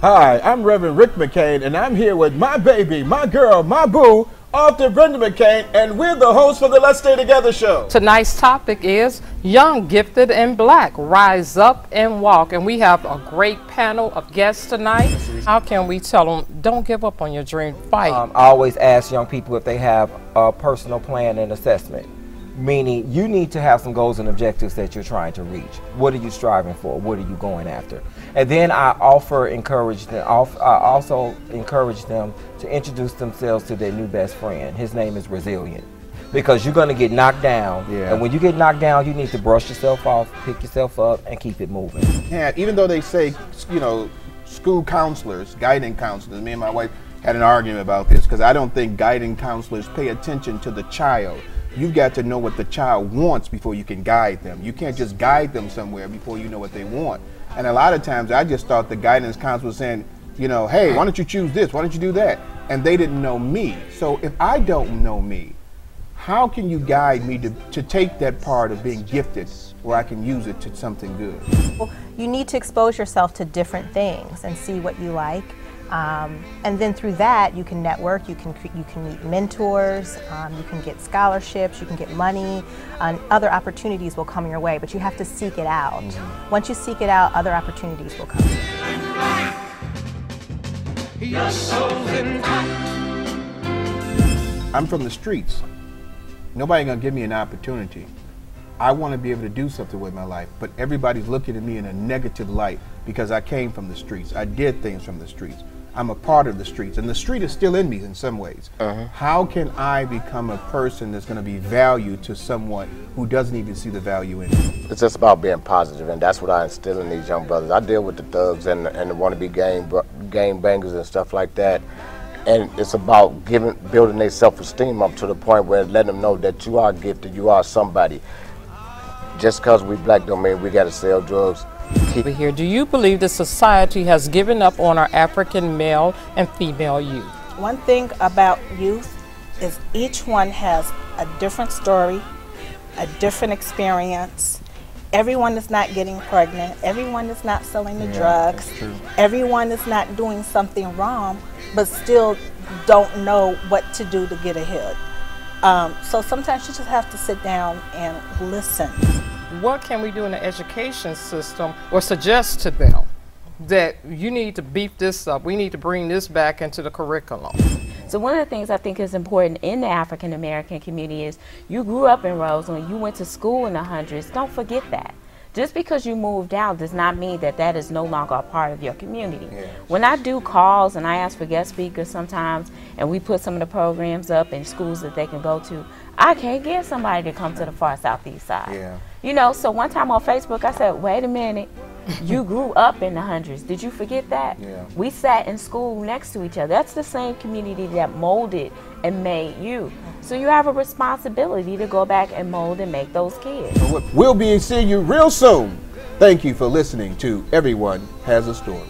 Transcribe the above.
Hi, I'm Reverend Rick McCain, and I'm here with my baby, my girl, my boo, author Brenda McCain, and we're the hosts for the Let's Stay Together show. Tonight's topic is Young, Gifted, and Black, Rise Up and Walk. And we have a great panel of guests tonight. How can we tell them, don't give up on your dream, fight? I always ask young people if they have a personal plan and assessment. Meaning, you need to have some goals and objectives that you're trying to reach. What are you striving for? What are you going after? And then I also encourage them to introduce themselves to their new best friend. His name is Resilient. Because you're going to get knocked down. Yeah. And when you get knocked down, you need to brush yourself off, pick yourself up, and keep it moving. Yeah, even though they say, you know, school counselors, guiding counselors, me and my wife had an argument about this because I don't think guiding counselors pay attention to the child. You've got to know what the child wants before you can guide them. You can't just guide them somewhere before you know what they want. And a lot of times I just thought the guidance counselor was saying, you know, hey, why don't you choose this? Why don't you do that? And they didn't know me. So if I don't know me, how can you guide me to take that part of being gifted where I can use it to something good? Well, you need to expose yourself to different things and see what you like. And then through that, you can network, you can meet mentors, you can get scholarships, you can get money, and other opportunities will come your way, but you have to seek it out. Once you seek it out, other opportunities will come. I'm from the streets. Nobody gonna give me an opportunity. I want to be able to do something with my life, but everybody's looking at me in a negative light because I came from the streets. I did things from the streets. I'm a part of the streets, and the street is still in me in some ways. How can I become a person that's going to be valued to someone who doesn't even see the value in me? It's just about being positive, and that's what I instill in these young brothers. I deal with the thugs and the wannabe game bangers and stuff like that, and it's about building their self-esteem up to the point where letting them know that you are gifted, you are somebody. Just because we black don't mean we got to sell drugs. Here, do you believe that society has given up on our African male and female youth? One thing about youth is each one has a different story, a different experience. Everyone is not getting pregnant. Everyone is not selling the drugs. Everyone is not doing something wrong, but still don't know what to do to get ahead. So sometimes you just have to sit down and listen. What can we do in the education system or suggest to them that you need to beef this up, we need to bring this back into the curriculum? So one of the things I think is important in the African American community is you grew up in Roseland, you went to school in the hundreds, don't forget that. Just because you moved out does not mean that that is no longer a part of your community. When I do calls and I ask for guest speakers sometimes and we put some of the programs up in schools that they can go to, I can't get somebody to come to the far southeast side. You know, so one time on Facebook I said, wait a minute, you grew up in the hundreds. Did you forget that? We sat in school next to each other. That's the same community that molded and made you. So you have a responsibility to go back and mold and make those kids. We'll be seeing you real soon. Thank you for listening to Everyone Has a Story.